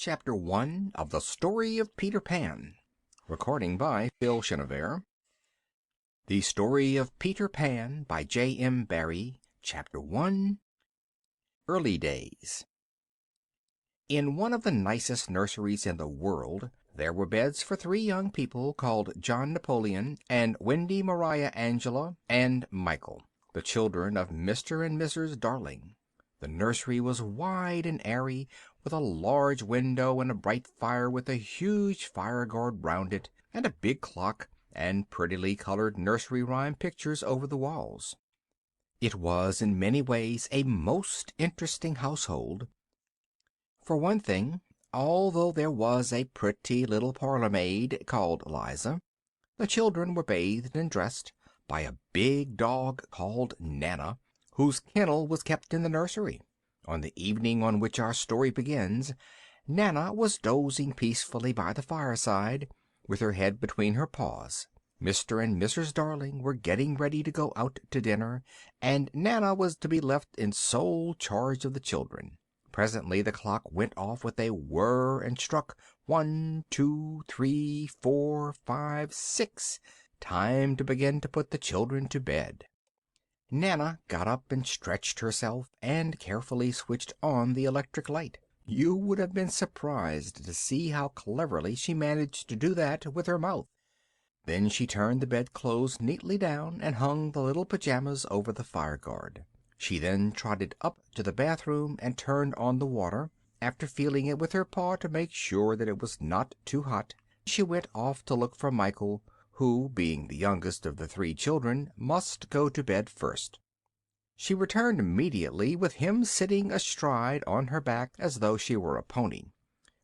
Chapter 1 of the Story of Peter Pan. Recording by Phil Chenevert. The Story of Peter Pan by J.M. Barrie. Chapter 1. Early Days. In one of the nicest nurseries in the world, there were beds for three young people called John Napoleon and Wendy Maria Angela and Michael, the children of Mr. and Mrs. Darling. The nursery was wide and airy, with a large window and a bright fire with a huge fire guard round it, and a big clock, and prettily colored nursery rhyme pictures over the walls. It was in many ways a most interesting household. For one thing, although there was a pretty little parlor maid called Liza, the children were bathed and dressed by a big dog called Nana, whose kennel was kept in the nursery. On the evening on which our story begins, Nana was dozing peacefully by the fireside, with her head between her paws. Mr. and Mrs. Darling were getting ready to go out to dinner, and Nana was to be left in sole charge of the children. Presently the clock went off with a whir and struck 1, 2, 3, 4, 5, 6. Time to begin to put the children to bed. Nana got up and stretched herself, and carefully switched on the electric light. You would have been surprised to see how cleverly she managed to do that with her mouth. Then she turned the bedclothes neatly down and hung the little pajamas over the fire guard. She then trotted up to the bathroom and turned on the water. After feeling it with her paw to make sure that it was not too hot, she went off to look for Michael, who, being the youngest of the three children, must go to bed first. She returned immediately with him sitting astride on her back as though she were a pony.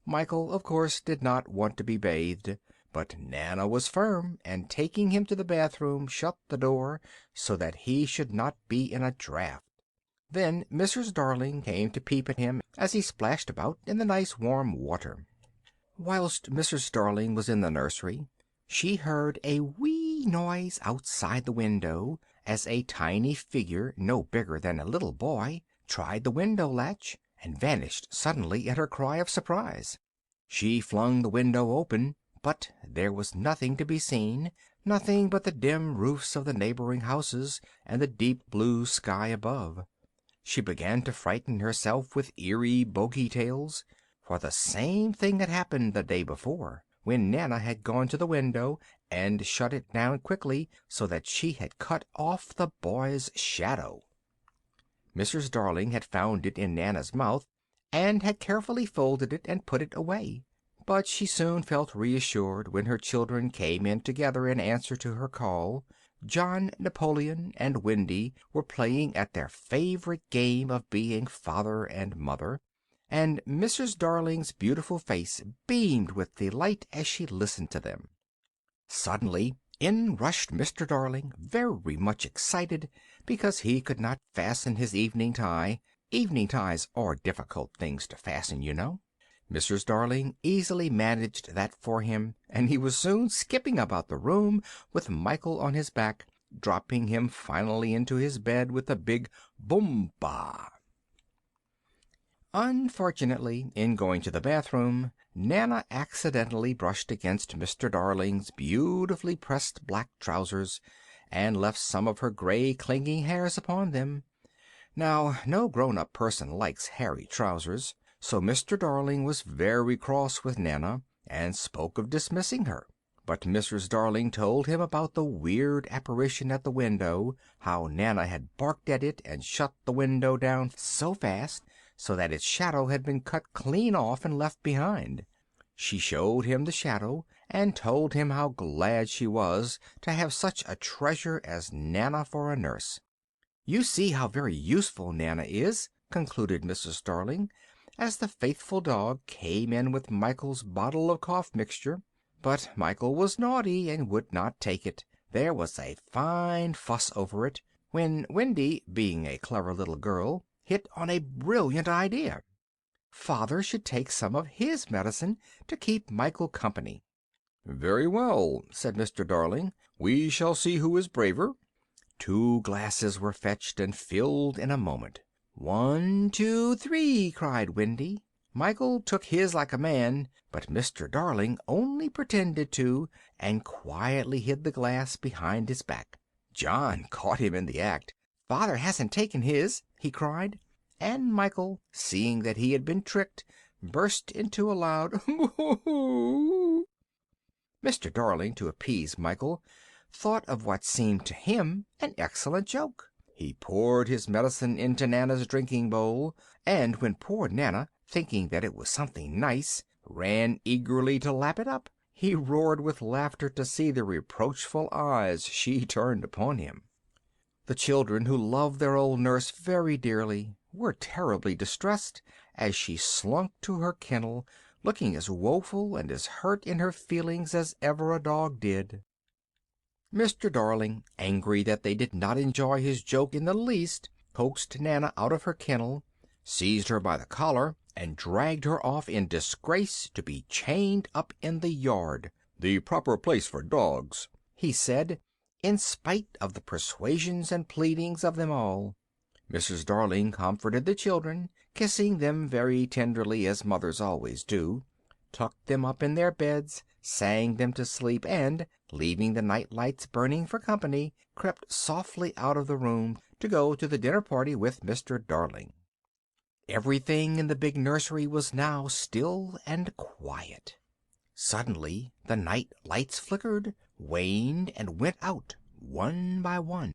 Michael, of course, did not want to be bathed, but Nana was firm, and taking him to the bathroom, shut the door so that he should not be in a draught. Then Mrs. Darling came to peep at him as he splashed about in the nice warm water. Whilst Mrs. Darling was in the nursery, she heard a wee noise outside the window, as a tiny figure, no bigger than a little boy, tried the window latch, and vanished suddenly at her cry of surprise. She flung the window open, but there was nothing to be seen, nothing but the dim roofs of the neighboring houses and the deep blue sky above. She began to frighten herself with eerie bogey tales, for the same thing had happened the day before, when Nana had gone to the window and shut it down quickly, so that she had cut off the boy's shadow. Mrs. Darling had found it in Nana's mouth, and had carefully folded it and put it away. But she soon felt reassured when her children came in together in answer to her call. John Napoleon and Wendy were playing at their favorite game of being father and mother, and Mrs. Darling's beautiful face beamed with delight as she listened to them. Suddenly in rushed Mr. Darling, very much excited because he could not fasten his evening tie. Evening ties are difficult things to fasten, you know. Mrs. Darling easily managed that for him, and he was soon skipping about the room with Michael on his back, dropping him finally into his bed with a big boom-bah. Unfortunately, in going to the bathroom, Nana accidentally brushed against Mr. Darling's beautifully pressed black trousers, and left some of her gray clinging hairs upon them. Now, no grown-up person likes hairy trousers, so Mr. Darling was very cross with Nana, and spoke of dismissing her. But Mrs. Darling told him about the weird apparition at the window, how Nana had barked at it and shut the window down so fast so that its shadow had been cut clean off and left behind. She showed him the shadow, and told him how glad she was to have such a treasure as Nana for a nurse. "You see how very useful Nana is," concluded Mrs. Darling, as the faithful dog came in with Michael's bottle of cough mixture. But Michael was naughty and would not take it. There was a fine fuss over it, when Wendy, being a clever little girl, hit on a brilliant idea. Father should take some of his medicine to keep Michael company. "Very well," said Mr. Darling, "we shall see who is braver." 2 glasses were fetched and filled in a moment. 1, 2, 3, cried Wendy. Michael took his like a man, but Mr. Darling only pretended to, and quietly hid the glass behind his back. John caught him in the act. "Father hasn't taken his," he cried, and Michael, seeing that he had been tricked, burst into a loud "Boo-hoo!" Mr. Darling, to appease Michael, thought of what seemed to him an excellent joke. He poured his medicine into Nana's drinking bowl, and when poor Nana, thinking that it was something nice, ran eagerly to lap it up, he roared with laughter to see the reproachful eyes she turned upon him. The children, who loved their old nurse very dearly, were terribly distressed as she slunk to her kennel, looking as woeful and as hurt in her feelings as ever a dog did. Mr. Darling, angry that they did not enjoy his joke in the least, coaxed Nana out of her kennel, seized her by the collar, and dragged her off in disgrace to be chained up in the yard. "The proper place for dogs," he said, in spite of the persuasions and pleadings of them all. Mrs. Darling comforted the children, kissing them very tenderly as mothers always do, tucked them up in their beds, sang them to sleep, and, leaving the night lights burning for company, crept softly out of the room to go to the dinner party with Mr. Darling. Everything in the big nursery was now still and quiet. Suddenly the night lights flickered, waned, and went out one by one,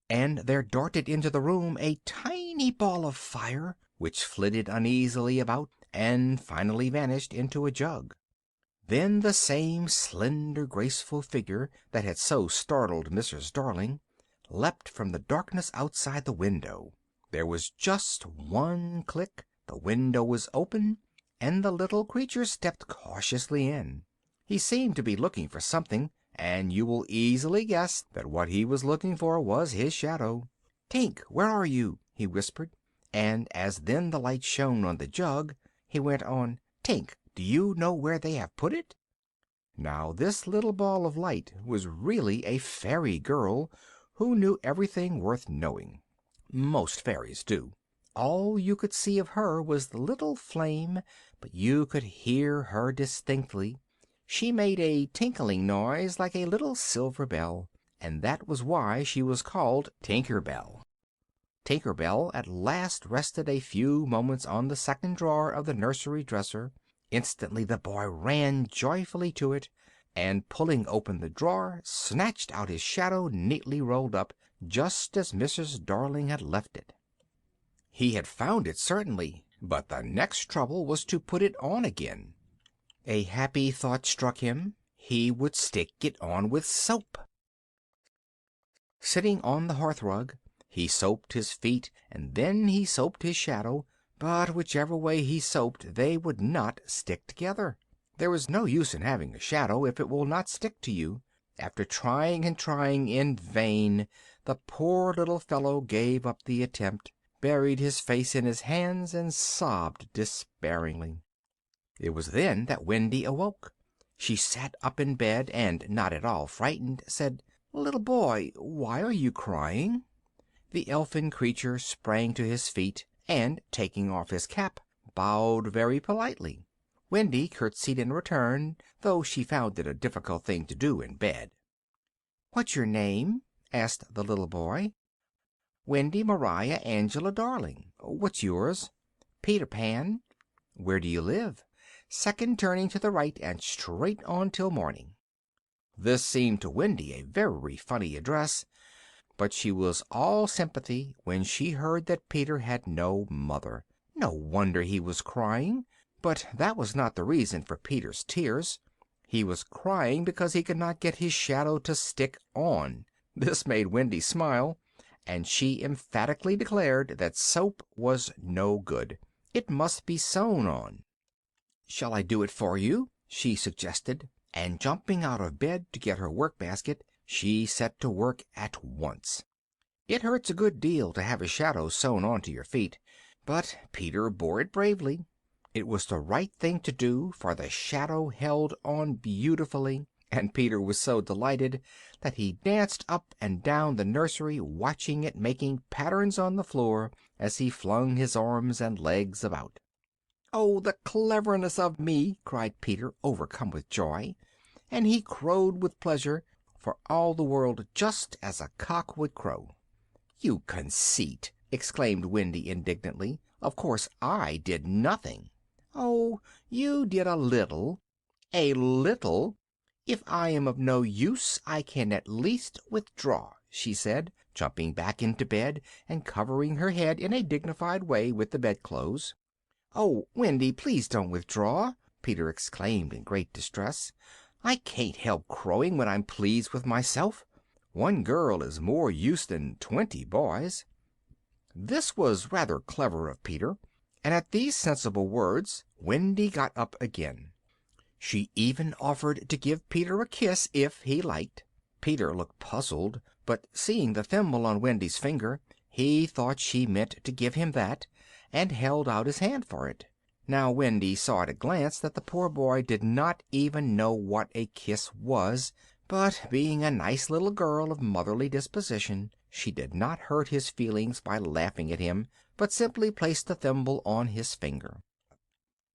and there darted into the room a tiny ball of fire, which flitted uneasily about and finally vanished into a jug. Then the same slender, graceful figure that had so startled Mrs. Darling leapt from the darkness outside the window. There was just one click, the window was open, and the little creature stepped cautiously in. He seemed to be looking for something, and you will easily guess that what he was looking for was his shadow. "Tink, where are you?" he whispered, and as then the light shone on the jug, he went on, "Tink, do you know where they have put it?" Now this little ball of light was really a fairy girl who knew everything worth knowing. Most fairies do. All you could see of her was the little flame, but you could hear her distinctly. She made a tinkling noise like a little silver bell, and that was why she was called Tinker Bell. Tinker Bell at last rested a few moments on the second drawer of the nursery dresser. Instantly the boy ran joyfully to it, and pulling open the drawer, snatched out his shadow neatly rolled up, just as Mrs. Darling had left it. He had found it, certainly, but the next trouble was to put it on again. A happy thought struck him. He would stick it on with soap. Sitting on the hearthrug, he soaped his feet, and then he soaped his shadow, but whichever way he soaped they would not stick together. There is no use in having a shadow if it will not stick to you. After trying and trying in vain, the poor little fellow gave up the attempt, buried his face in his hands, and sobbed despairingly. It was then that Wendy awoke. She sat up in bed, and, not at all frightened, said, "Little boy, why are you crying?" The elfin creature sprang to his feet, and, taking off his cap, bowed very politely. Wendy curtsied in return, though she found it a difficult thing to do in bed. "What's your name?" asked the little boy. "Wendy Maria Angela Darling. What's yours?" "Peter Pan." "Where do you live?" "Second turning to the right and straight on till morning." This seemed to Wendy a very funny address, but she was all sympathy when she heard that Peter had no mother. No wonder he was crying. But that was not the reason for Peter's tears. He was crying because he could not get his shadow to stick on. This made Wendy smile, and she emphatically declared that soap was no good. It must be sewn on. "Shall I do it for you?" she suggested, and jumping out of bed to get her work basket, she set to work at once. It hurts a good deal to have a shadow sewn onto your feet, but Peter bore it bravely. It was the right thing to do, for the shadow held on beautifully, and Peter was so delighted that he danced up and down the nursery, watching it making patterns on the floor as he flung his arms and legs about. "Oh, the cleverness of me!" cried Peter, overcome with joy, and he crowed with pleasure, for all the world just as a cock would crow. "You conceit!" exclaimed Wendy indignantly. "Of course I did nothing." "Oh, you did a little." "A little! If I am of no use I can at least withdraw," she said, jumping back into bed and covering her head in a dignified way with the bedclothes. "Oh, Wendy, please don't withdraw!" Peter exclaimed in great distress. "I can't help crowing when I'm pleased with myself. One girl is more use than 20 boys." This was rather clever of Peter, and at these sensible words Wendy got up again. She even offered to give Peter a kiss if he liked. Peter looked puzzled, but seeing the thimble on Wendy's finger, he thought she meant to give him that, and held out his hand for it. Now Wendy saw at a glance that the poor boy did not even know what a kiss was, but being a nice little girl of motherly disposition, she did not hurt his feelings by laughing at him, but simply placed the thimble on his finger.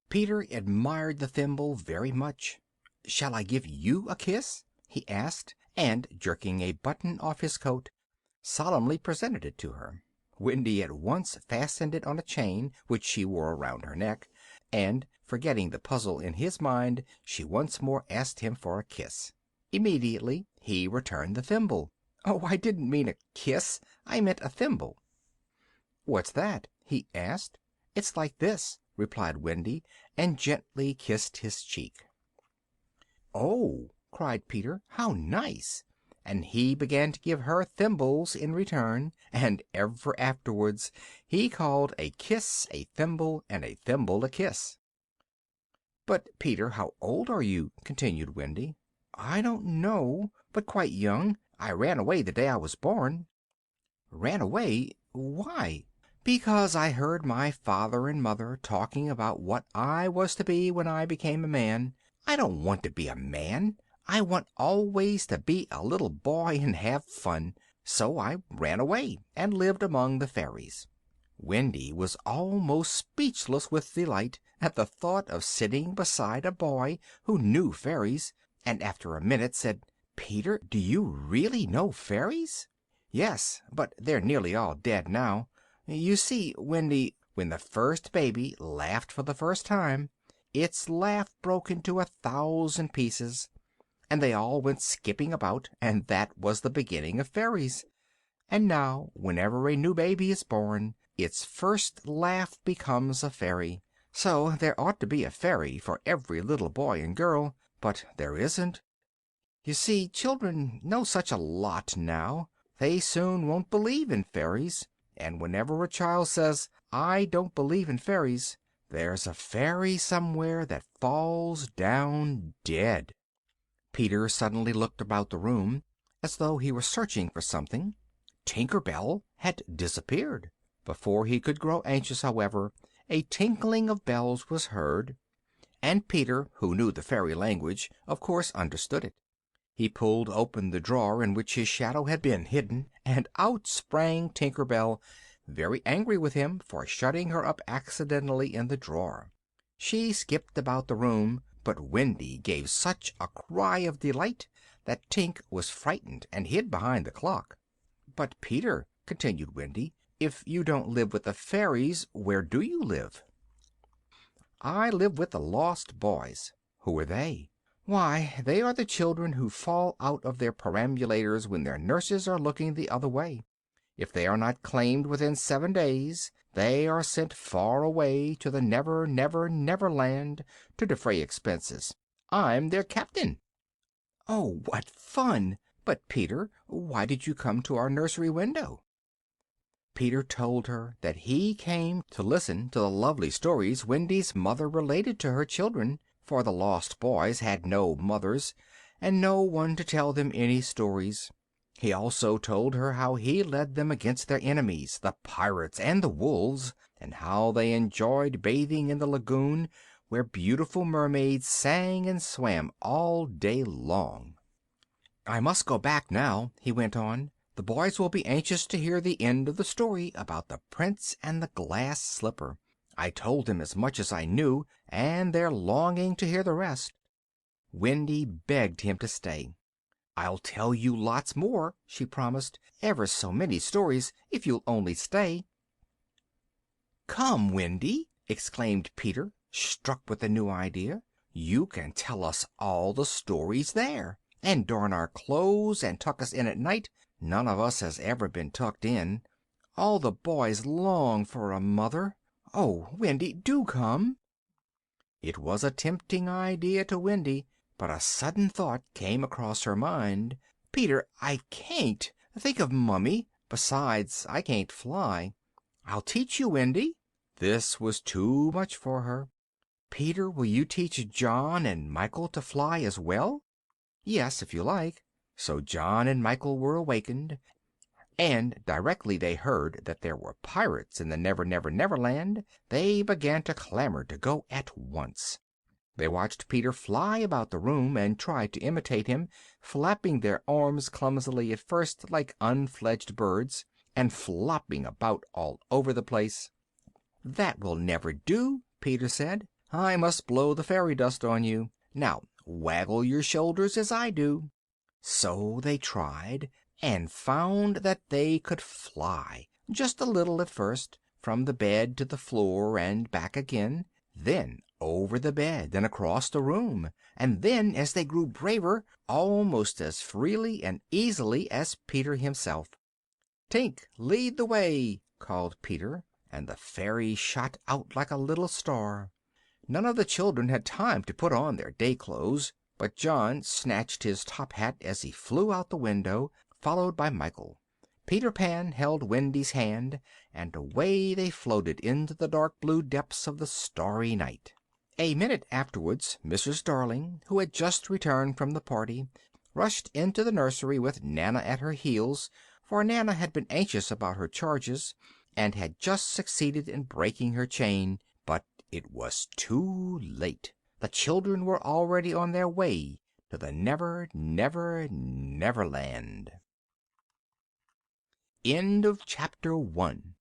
Peter admired the thimble very much. "Shall I give you a kiss?" he asked, and, jerking a button off his coat, solemnly presented it to her. Wendy at once fastened it on a chain which she wore around her neck, and, forgetting the puzzle in his mind, she once more asked him for a kiss. Immediately he returned the thimble. "Oh, I didn't mean a kiss, I meant a thimble." "What's that?" he asked. "It's like this," replied Wendy, and gently kissed his cheek. "Oh!" cried Peter, "how nice!" And he began to give her thimbles in return, and ever afterwards he called a kiss a thimble, and a thimble a kiss. "But, Peter, how old are you?" continued Wendy. "I don't know, but quite young. I ran away the day I was born." "Ran away? Why?" "Because I heard my father and mother talking about what I was to be when I became a man. I don't want to be a man. I want always to be a little boy and have fun. So I ran away and lived among the fairies." Wendy was almost speechless with delight at the thought of sitting beside a boy who knew fairies, and after a minute said, "Peter, do you really know fairies?" "Yes, but they're nearly all dead now. You see, Wendy, when the first baby laughed for the first time, its laugh broke into 1,000 pieces, and they all went skipping about, and that was the beginning of fairies. And now, whenever a new baby is born, its first laugh becomes a fairy. So there ought to be a fairy for every little boy and girl, but there isn't. You see, children know such a lot now, they soon won't believe in fairies, and whenever a child says, 'I don't believe in fairies,' there's a fairy somewhere that falls down dead." Peter suddenly looked about the room, as though he were searching for something. Tinker Bell had disappeared. Before he could grow anxious, however, a tinkling of bells was heard, and Peter, who knew the fairy language, of course understood it. He pulled open the drawer in which his shadow had been hidden, and out sprang Tinker Bell, very angry with him for shutting her up accidentally in the drawer. She skipped about the room, but Wendy gave such a cry of delight that Tink was frightened and hid behind the clock. "But, Peter," continued Wendy, "if you don't live with the fairies, where do you live?" "I live with the Lost Boys." "Who are they?" "Why, they are the children who fall out of their perambulators when their nurses are looking the other way. If they are not claimed within 7 days, they are sent far away to the Never Never Never Land to defray expenses. I'm their captain." "Oh, what fun! But, Peter, why did you come to our nursery window?" Peter told her that he came to listen to the lovely stories Wendy's mother related to her children, for the Lost Boys had no mothers, and no one to tell them any stories. He also told her how he led them against their enemies, the pirates and the wolves, and how they enjoyed bathing in the lagoon, where beautiful mermaids sang and swam all day long. "I must go back now," he went on. "The boys will be anxious to hear the end of the story about the Prince and the Glass Slipper. I told them as much as I knew, and they're longing to hear the rest." Wendy begged him to stay. "I'll tell you lots more," she promised. "Ever so many stories, if you'll only stay." "Come, Wendy!" exclaimed Peter, struck with a new idea. "You can tell us all the stories there, and darn our clothes and tuck us in at night. None of us has ever been tucked in. All the boys long for a mother. Oh, Wendy, do come!" It was a tempting idea to Wendy, but a sudden thought came across her mind. "Peter, I can't. Think of Mummy. Besides, I can't fly." "I'll teach you, Wendy." This was too much for her. "Peter, will you teach John and Michael to fly as well?" "Yes, if you like." So John and Michael were awakened, and directly they heard that there were pirates in the Never Never Never Land they began to clamor to go at once. They watched Peter fly about the room, and tried to imitate him, flapping their arms clumsily at first like unfledged birds, and flopping about all over the place. "That will never do," Peter said. "I must blow the fairy dust on you. Now waggle your shoulders as I do." So they tried, and found that they could fly, just a little at first, from the bed to the floor and back again, then over the bed and across the room, and then, as they grew braver, almost as freely and easily as Peter himself. "Tink, lead the way!" called Peter, and the fairy shot out like a little star. None of the children had time to put on their day clothes, but John snatched his top hat as he flew out the window, followed by Michael. Peter Pan held Wendy's hand, and away they floated into the dark blue depths of the starry night. A minute afterwards Mrs. Darling, who had just returned from the party, rushed into the nursery with Nana at her heels, for Nana had been anxious about her charges, and had just succeeded in breaking her chain, but it was too late. The children were already on their way to the Never Never Never Land. End of chapter 1.